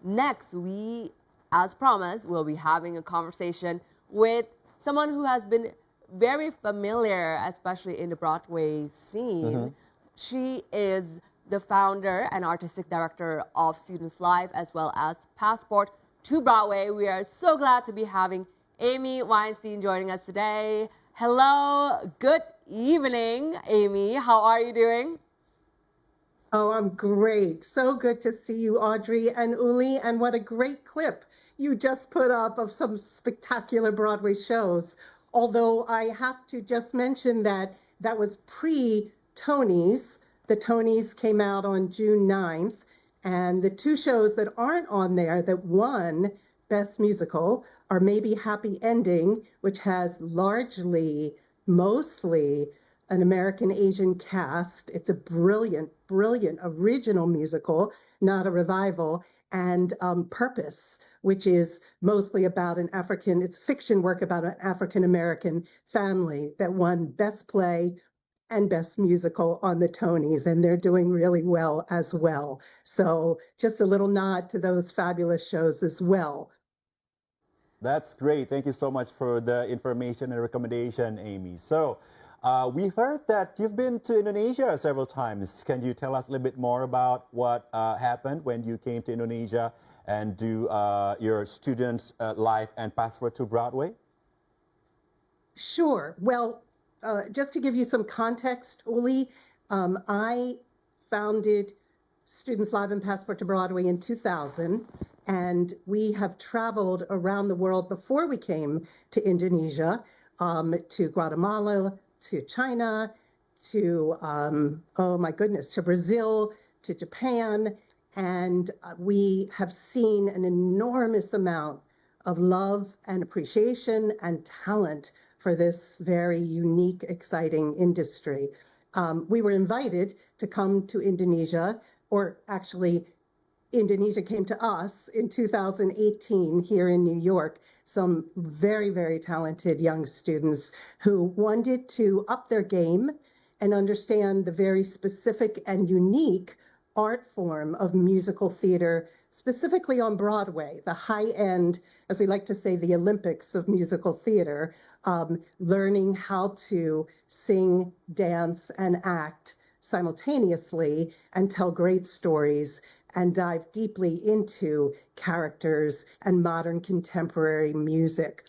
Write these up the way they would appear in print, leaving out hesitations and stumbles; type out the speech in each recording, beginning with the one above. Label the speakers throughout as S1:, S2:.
S1: Next, we, as promised, will be having a conversation with someone who has been very familiar, especially in the Broadway scene. She is the founder and artistic director of Students Life as well as Passport to Broadway. We are so glad to be having Amy Weinstein joining us today. Hello, good evening, Amy. How are you doing?
S2: Oh, I'm great. So good to see you, Audrey and Uli. And what a great clip you just put up of some spectacular Broadway shows. Although I have to just mention that that was pre-Tonys. The Tonys came out on June 9th. And the two shows that aren't on there that won Best Musical are maybe Happy Ending, which has mostly an American Asian cast. It's a brilliant, brilliant original musical, not a revival, and Purpose, which is mostly about it's fiction work about an African American family that won Best Play and Best Musical on the Tonys, and they're doing really well as well. So just a little nod to those fabulous shows as well.
S3: That's great. Thank you so much for the information and recommendation, Amy. So, we heard that you've been to Indonesia several times. Can you tell us a little bit more about what happened when you came to Indonesia and do your students' life and passport to Broadway?
S2: Sure. Well, just to give you some context, Uli, I founded Students Live and Passport to Broadway in 2000, and we have traveled around the world before we came to Indonesia, to Guatemala, to China, to, oh my goodness, to Brazil, to Japan, and we have seen an enormous amount of love and appreciation and talent for this very unique, exciting industry. We were invited to come to Indonesia, or actually Indonesia came to us in 2018 here in New York. Some very, very talented young students who wanted to up their game and understand the very specific and unique art form of musical theater, specifically on Broadway, the high end, as we like to say, the Olympics of musical theater, learning how to sing, dance, and act simultaneously and tell great stories and dive deeply into characters and modern contemporary music.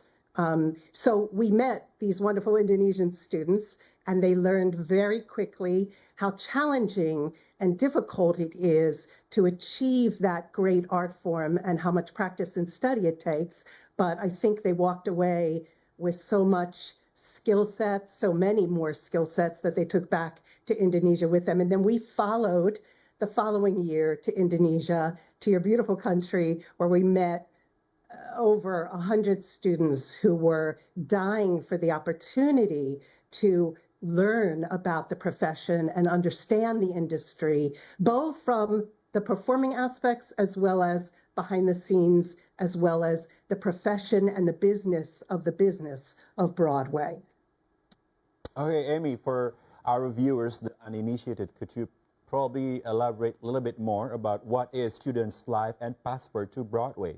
S2: So we met these wonderful Indonesian students, and they learned very quickly how challenging and difficult it is to achieve that great art form and how much practice and study it takes. But I think they walked away with so much skill sets, so many more skill sets that they took back to Indonesia with them. And then we followed the following year to Indonesia, to your beautiful country, where we met over 100 students who were dying for the opportunity to learn about the profession and understand the industry, both from the performing aspects as well as behind the scenes, as well as the profession and the business of Broadway.
S3: Okay, Amy, for our viewers, the uninitiated, could you probably elaborate a little bit more about what is Students' Life and Passport to Broadway?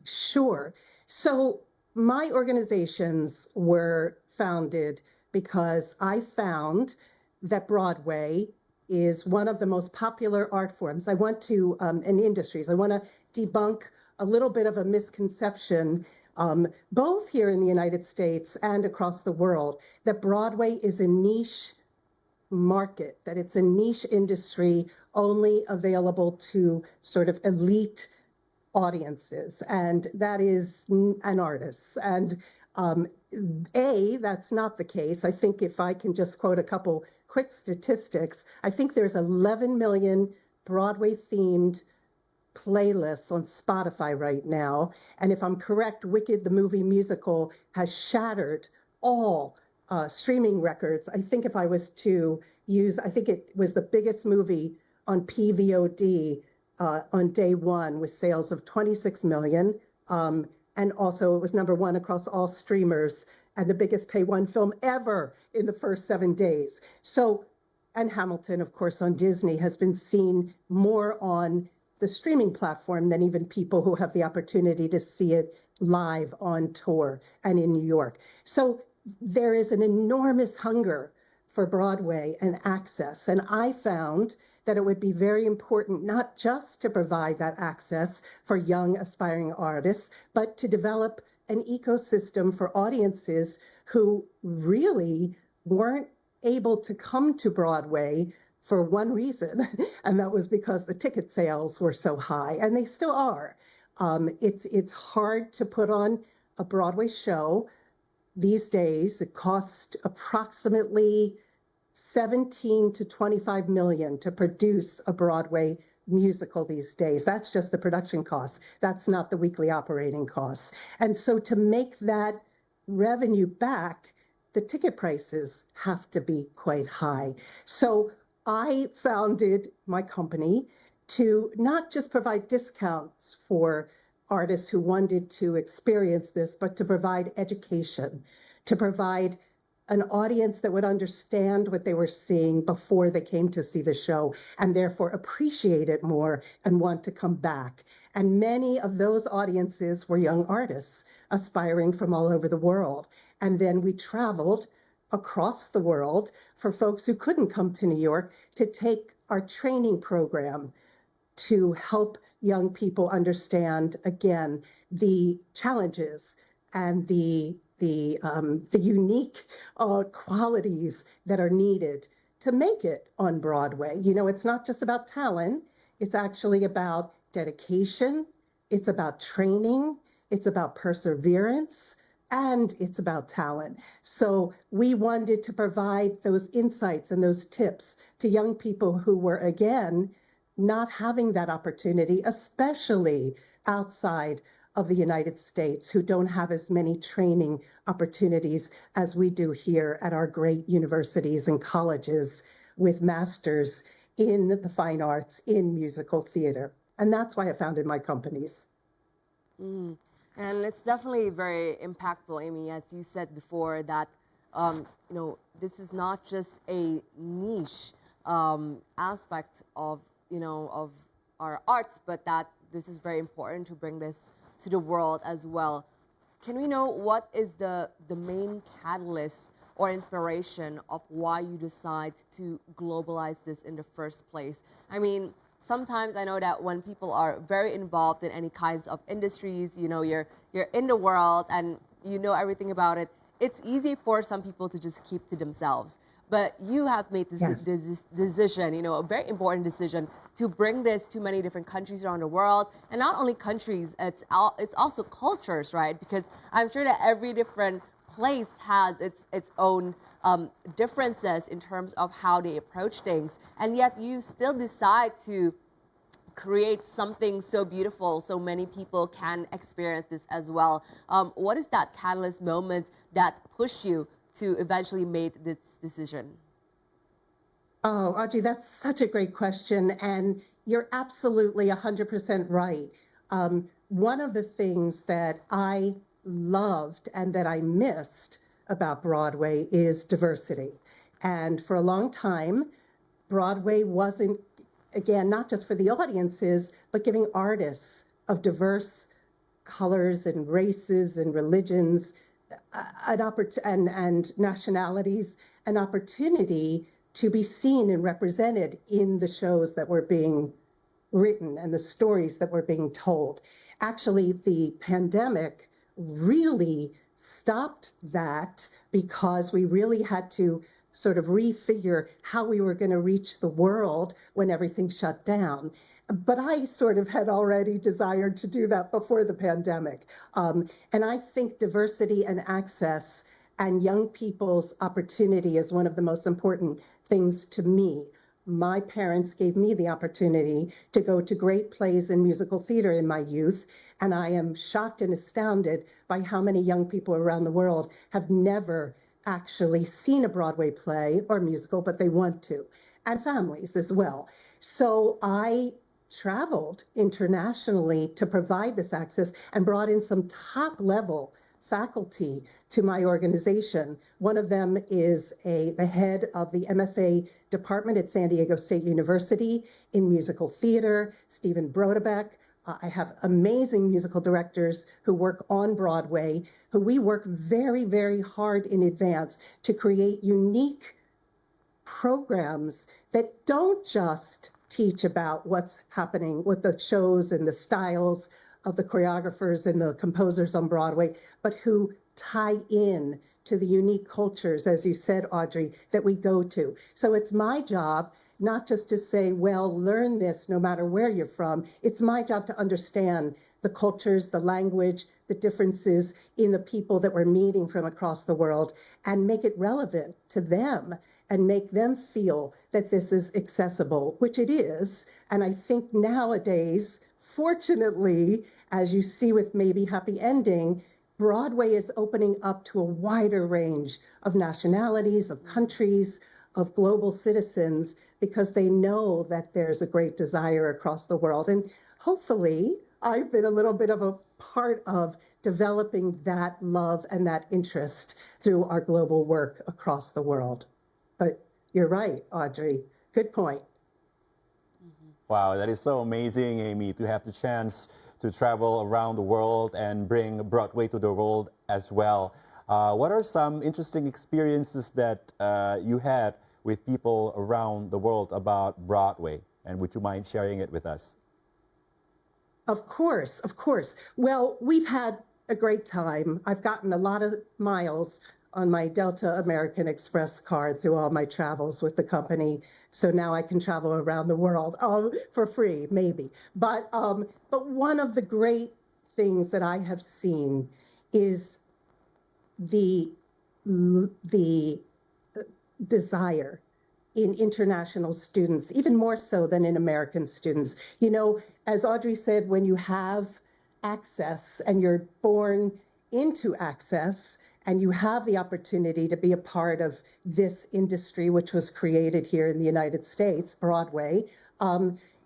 S2: Sure. So my organizations were founded because I found that Broadway is one of the most popular art forms. I want to, in industries, I want to debunk a little bit of a misconception, both here in the United States and across the world, that Broadway is a niche market, that it's a niche industry only available to sort of elite audiences, and that is an artist. And that's not the case. I think if I can just quote a couple quick statistics, I think there's 11 million Broadway themed playlists on Spotify right now. And if I'm correct, Wicked the Movie Musical has shattered all streaming records. I think if I was to use, I think it was the biggest movie on PVOD on day one with sales of 26 million. And also it was #1 across all streamers and the biggest pay one film ever in the first 7 days. So, and Hamilton, of course, on Disney has been seen more on the streaming platform than even people who have the opportunity to see it live on tour and in New York. So there is an enormous hunger for Broadway and access. And I found that it would be very important not just to provide that access for young aspiring artists, but to develop an ecosystem for audiences who really weren't able to come to Broadway for one reason, and that was because the ticket sales were so high, and they still are. It's hard to put on a Broadway show these days. It costs approximately 17 to 25 million to produce a Broadway musical these days. That's just the production costs. That's not the weekly operating costs. And so to make that revenue back, the ticket prices have to be quite high. So I founded my company to not just provide discounts for artists who wanted to experience this, but to provide education, to provide an audience that would understand what they were seeing before they came to see the show and therefore appreciate it more and want to come back. And many of those audiences were young artists aspiring from all over the world. And then we traveled across the world for folks who couldn't come to New York to take our training program to help young people understand, again, the challenges and the unique qualities that are needed to make it on Broadway. You know, it's not just about talent. It's actually about dedication. It's about training. It's about perseverance. And it's about talent. So we wanted to provide those insights and those tips to young people who were, again, not having that opportunity, especially outside of the United States, who don't have as many training opportunities as we do here at our great universities and colleges with masters in the fine arts, in musical theater. And that's why I founded my companies.
S1: And it's definitely very impactful, Amy, as you said before, that this is not just a niche aspect of of our arts, but that this is very important to bring this to the world as well. Can we know what is the main catalyst or inspiration of why you decide to globalize this in the first place? I mean, sometimes I know that when people are very involved in any kinds of industries, you're in the world and you know everything about it, it's easy for some people to just keep to themselves. But you have made this,
S2: Yes.
S1: this decision, a very important decision to bring this to many different countries around the world. And not only countries, it's also cultures, right? Because I'm sure that every different place has its own differences in terms of how they approach things. And yet you still decide to create something so beautiful so many people can experience this as well. What is that catalyst moment that pushed you to eventually make this decision?
S2: Oh, Audrey, that's such a great question. And you're absolutely 100% right. One of the things that I loved and that I missed about Broadway is diversity. And for a long time, Broadway wasn't, again, not just for the audiences, but giving artists of diverse colors and races and religions and nationalities an opportunity to be seen and represented in the shows that were being written and the stories that were being told. Actually, the pandemic really stopped that because we really had to sort of refigure how we were going to reach the world when everything shut down. But I sort of had already desired to do that before the pandemic. And I think diversity and access and young people's opportunity is one of the most important things to me. My parents gave me the opportunity to go to great plays in musical theater in my youth, and I am shocked and astounded by how many young people around the world have never actually seen a Broadway play or musical, but they want to, and families as well. So I traveled internationally to provide this access and brought in some top-level faculty to my organization. One of them is the head of the MFA department at San Diego State University in musical theater, Stephen Brodebeck. I have amazing musical directors who work on Broadway, who we work very, very hard in advance to create unique programs that don't just teach about what's happening with the shows and the styles of the choreographers and the composers on Broadway, but who tie in to the unique cultures, as you said, Audrey, that we go to. So it's my job not just to say, well, learn this no matter where you're from. It's my job to understand the cultures, the language, the differences in the people that we're meeting from across the world and make it relevant to them and make them feel that this is accessible, which it is. And I think nowadays, fortunately, as you see with Maybe Happy Ending, Broadway is opening up to a wider range of nationalities, of countries, of global citizens, because they know that there's a great desire across the world. And hopefully, I've been a little bit of a part of developing that love and that interest through our global work across the world. But you're right, Audrey. Good point.
S3: Wow, that is so amazing, Amy, to have the chance to travel around the world and bring Broadway to the world as well. What are some interesting experiences that you had with people around the world about Broadway? And would you mind sharing it with us?
S2: Of course, of course. Well, we've had a great time. I've gotten a lot of miles on my Delta American Express card through all my travels with the company. So now I can travel around the world for free, maybe. But one of the great things that I have seen is the desire in international students, even more so than in American students. You know, as Audrey said, when you have access and you're born into access and you have the opportunity to be a part of this industry, which was created here in the United States, Broadway,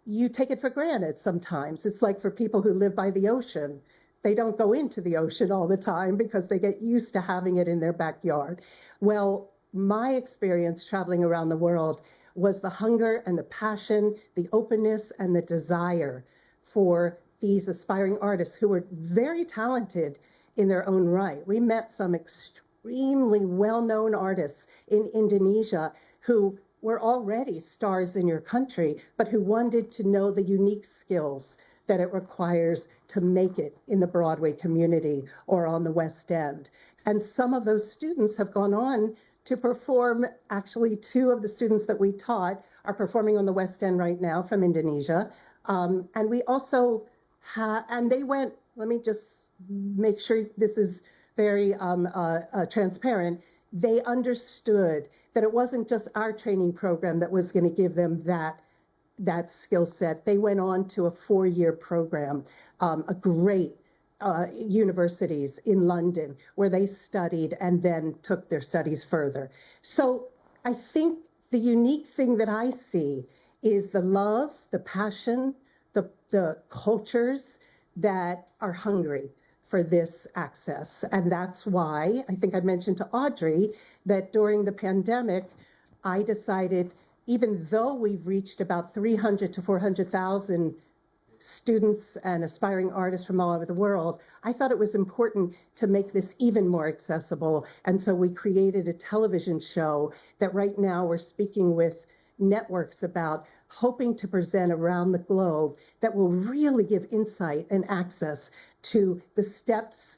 S2: you take it for granted sometimes. It's like for people who live by the ocean. They don't go into the ocean all the time because they get used to having it in their backyard. Well, my experience traveling around the world was the hunger and the passion, the openness and the desire for these aspiring artists who were very talented in their own right. We met some extremely well-known artists in Indonesia who were already stars in your country, but who wanted to know the unique skills that it requires to make it in the Broadway community or on the West End. And some of those students have gone on to perform. Actually, two of the students that we taught are performing on the West End right now from Indonesia. And we also and they went, let me just make sure this is very transparent. They understood that it wasn't just our training program that was going to give them that skill set. They went on to a 4-year program, a great universities in London where they studied and then took their studies further. So I think the unique thing that I see is the love, the passion, the cultures that are hungry for this access. And that's why I think I mentioned to Audrey that during the pandemic, I decided, even though we've reached about 300 to 400,000 students and aspiring artists from all over the world, I thought it was important to make this even more accessible. And so we created a television show that right now we're speaking with networks about, hoping to present around the globe that will really give insight and access to the steps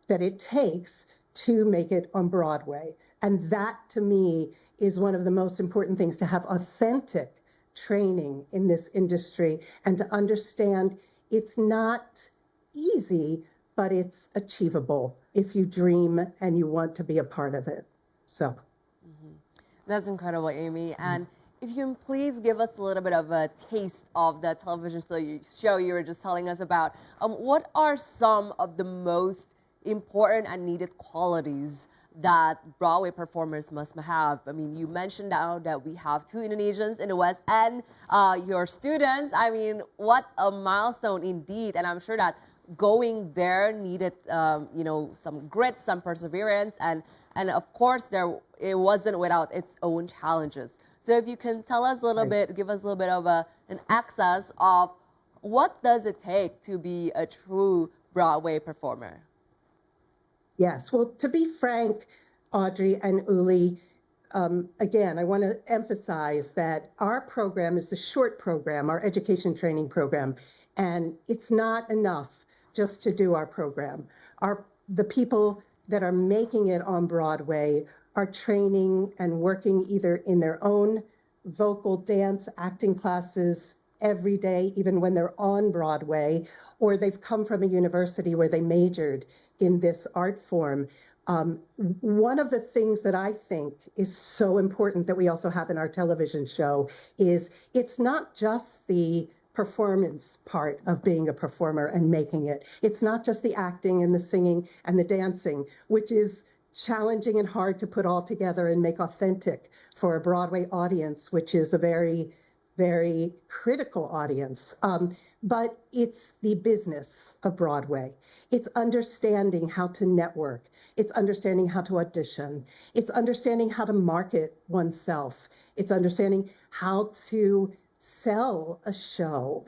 S2: that it takes to make it on Broadway. And that, to me, is one of the most important things, to have authentic training in this industry and to understand it's not easy, but it's achievable if you dream and you want to be a part of it. So.
S1: That's incredible, Amy. And if you can please give us a little bit of a taste of the television show you were just telling us about. What are some of the most important and needed qualities that Broadway performers must have? I mean, you mentioned now that we have 2 Indonesians in the West End. Your students, I mean, what a milestone indeed. And I'm sure that going there needed, some grit, some perseverance, and of course, it wasn't without its own challenges. So if you can tell us a little bit, give us a little bit of an access of what does it take to be a true Broadway performer?
S2: Yes, well, to be frank, Audrey and Uli, again, I want to emphasize that our program is a short program, our education training program, and it's not enough just to do our program. The people that are making it on Broadway are training and working either in their own vocal, dance, acting classes every day, even when they're on Broadway, or they've come from a university where they majored in this art form. One of the things that I think is so important that we also have in our television show is it's not just the performance part of being a performer and making it. It's not just the acting and the singing and the dancing, which is challenging and hard to put all together and make authentic for a Broadway audience, which is a very, very critical audience. But it's the business of Broadway. It's understanding how to network. It's understanding how to audition. It's understanding how to market oneself. It's understanding how to sell a show.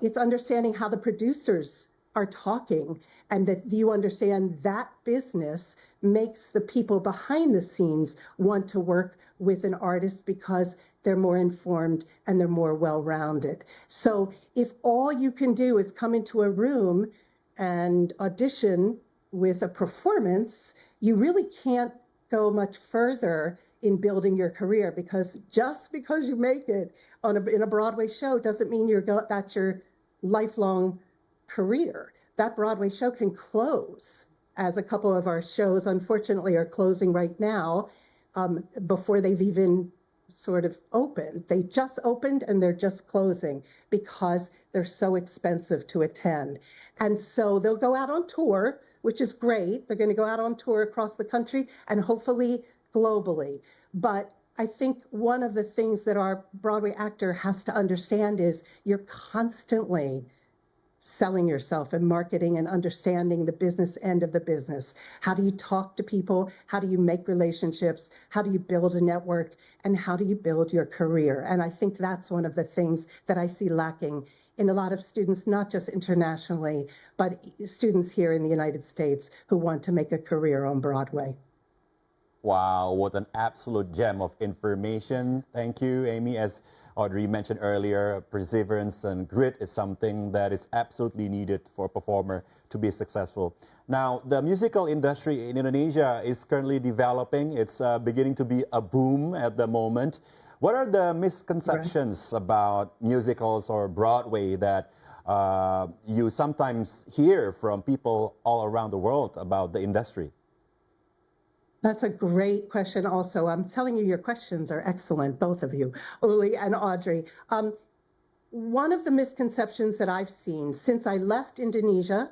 S2: It's understanding how the producers are talking, and that you understand that business makes the people behind the scenes want to work with an artist because they're more informed and they're more well-rounded. So if all you can do is come into a room and audition with a performance, you really can't go much further in building your career, because just because you make it in a Broadway show doesn't mean that's your lifelong career. That Broadway show can close, as a couple of our shows unfortunately are closing right now, before they've even sort of opened. They just opened and they're just closing because they're so expensive to attend. And so they'll go out on tour, which is great. They're going to go out on tour across the country and hopefully globally. But I think one of the things that our Broadway actor has to understand is you're constantly selling yourself and marketing and understanding the business end of the business. How do you talk to people? How do you make relationships? How do you build a network? And how do you build your career? And I think that's one of the things that I see lacking in a lot of students, not just internationally, but students here in the United States who want to make a career on Broadway.
S3: Wow, what an absolute gem of information. Thank you, Amy. As Audrey mentioned earlier, perseverance and grit is something that is absolutely needed for a performer to be successful. Now, the musical industry in Indonesia is currently developing. It's beginning to be a boom at the moment. What are the misconceptions about musicals or Broadway that you sometimes hear from people all around the world about the industry?
S2: That's a great question also. I'm telling you, your questions are excellent, both of you, Uli and Audrey. One of the misconceptions that I've seen since I left Indonesia,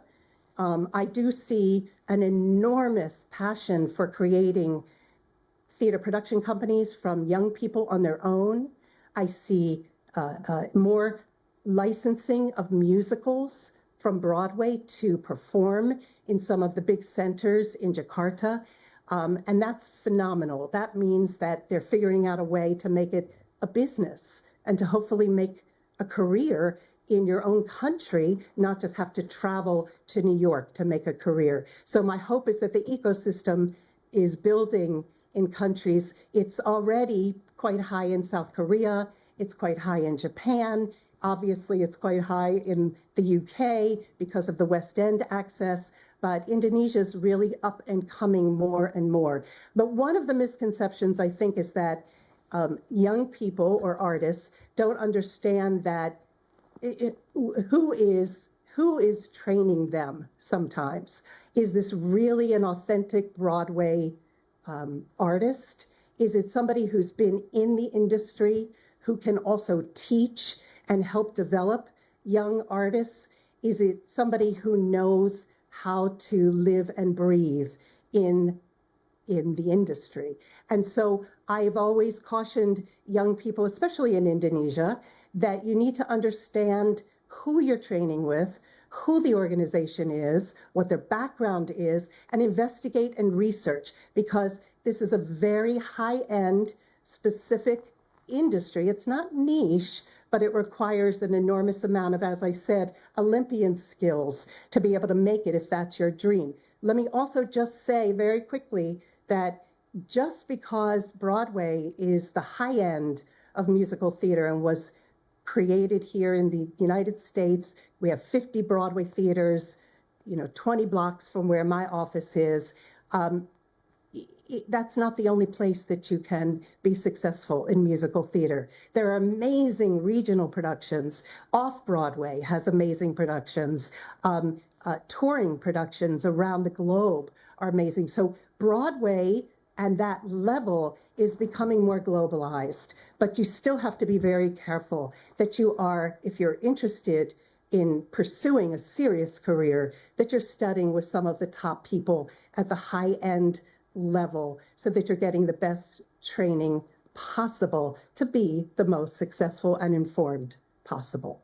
S2: I do see an enormous passion for creating theater production companies from young people on their own. I see more licensing of musicals from Broadway to perform in some of the big centers in Jakarta. And that's phenomenal. That means that they're figuring out a way to make it a business and to hopefully make a career in your own country, not just have to travel to New York to make a career. So my hope is that the ecosystem is building in countries. It's already quite high in South Korea. It's quite high in Japan. Obviously, it's quite high in the UK because of the West End access, but Indonesia is really up and coming more and more. But one of the misconceptions, I think, is that young people or artists don't understand that who is training them sometimes. Is this really an authentic Broadway artist? Is it somebody who's been in the industry, who can also teach and help develop young artists? Is it somebody who knows how to live and breathe in the industry? And so I've always cautioned young people, especially in Indonesia, that you need to understand who you're training with, who the organization is, what their background is, and investigate and research, because this is a very high-end, specific industry. It's not niche, but it requires an enormous amount of, as I said, Olympian skills to be able to make it if that's your dream. Let me also just say very quickly that just because Broadway is the high end of musical theater and was created here in the United States, we have 50 Broadway theaters, 20 blocks from where my office is. That's not the only place that you can be successful in musical theater. There are amazing regional productions. Off-Broadway has amazing productions. Touring productions around the globe are amazing. So Broadway and that level is becoming more globalized, but you still have to be very careful that you are, if you're interested in pursuing a serious career, that you're studying with some of the top people at the high-end level so that you're getting the best training possible to be the most successful and informed possible.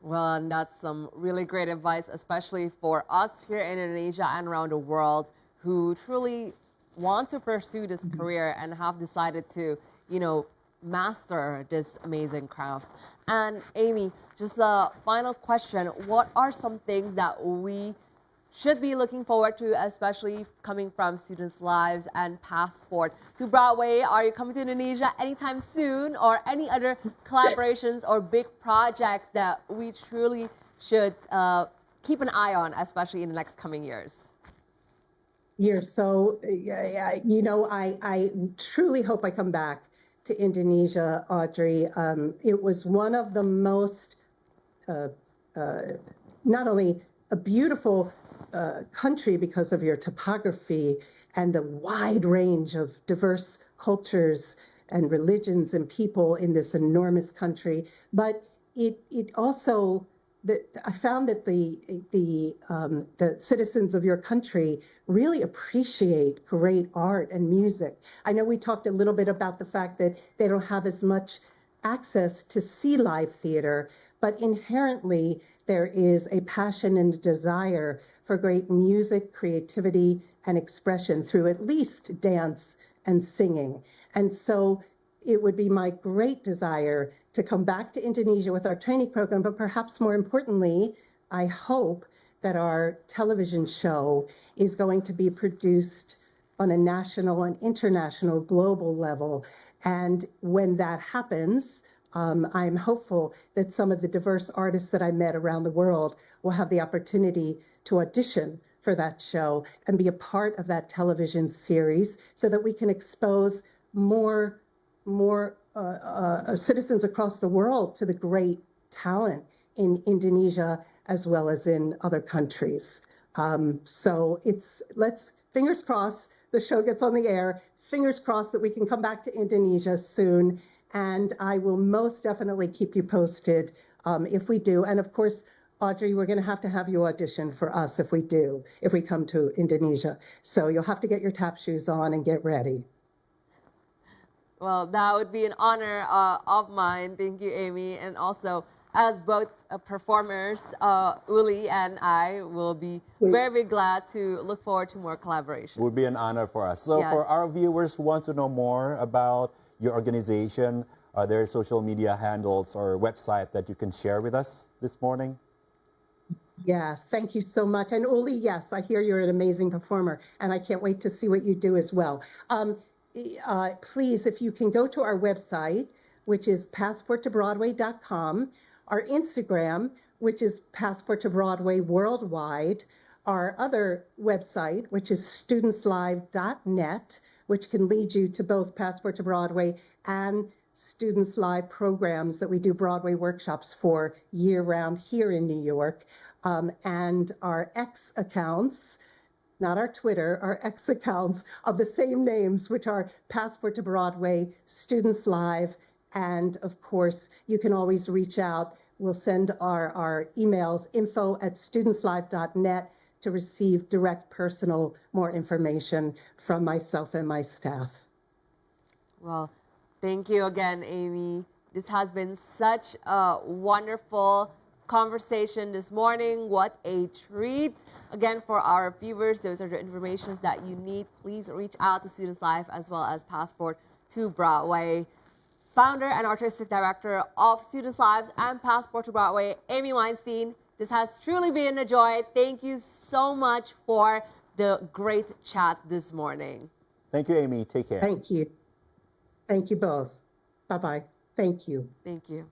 S1: Well, and that's some really great advice, especially for us here in Indonesia and around the world who truly want to pursue this career and have decided to, master this amazing craft. And Amy, just a final question. What are some things that we should be looking forward to, especially coming from Students' Lives and Passport to Broadway? Are you coming to Indonesia anytime soon, or any other collaborations or big projects that we truly should keep an eye on, especially in the next coming years?
S2: So, I truly hope I come back to Indonesia, Audrey. It was one of the most, not only a beautiful country because of your topography and the wide range of diverse cultures and religions and people in this enormous country, but it also, I found that the citizens of your country really appreciate great art and music. I know we talked a little bit about the fact that they don't have as much access to see live theater, but inherently there is a passion and a desire for great music, creativity, and expression through at least dance and singing. And so it would be my great desire to come back to Indonesia with our training program, but perhaps more importantly, I hope that our television show is going to be produced on a national and international global level. And when that happens, I'm hopeful that some of the diverse artists that I met around the world will have the opportunity to audition for that show and be a part of that television series so that we can expose more citizens across the world to the great talent in Indonesia as well as in other countries. So fingers crossed the show gets on the air, fingers crossed that we can come back to Indonesia soon, and I will most definitely keep you posted if we do. And of course, Audrey, we're going to have you audition for us if we come to Indonesia. So you'll have to get your tap shoes on and get ready.
S1: Well, that would be an honor of mine. Thank you, Amy. And also, as both performers, Uli and I will be very, very glad to look forward to more collaboration.
S3: It would be an honor for us. So
S1: yes.
S3: For our viewers who want to know more about your organization, are there social media handles or website that you can share with us this morning?
S2: Yes, thank you so much. And Uli, yes, I hear you're an amazing performer, and I can't wait to see what you do as well. Please, if you can go to our website, which is passporttobroadway.com, our Instagram, which is Passport to Broadway Worldwide, our other website, which is studentslive.net, which can lead you to both Passport to Broadway and Students Live programs that we do Broadway workshops for year-round here in New York, and our X accounts, not our Twitter, our X accounts of the same names, which are Passport to Broadway, Students Live, and of course, you can always reach out. We'll send our emails, info@studentslive.net, to receive direct personal more information from myself and my staff.
S1: Well, thank you again, Amy, This has been such a wonderful conversation this morning. What a treat. Again, for our viewers, those are the informations that you need. Please reach out to Students Life as well as Passport to Broadway. Founder and artistic director of Students Lives and Passport to Broadway, Amy Weinstein. This has truly been a joy. Thank you so much for the great chat this morning.
S3: Thank you, Amy. Take care.
S2: Thank you. Thank you both. Bye-bye. Thank you.
S1: Thank you.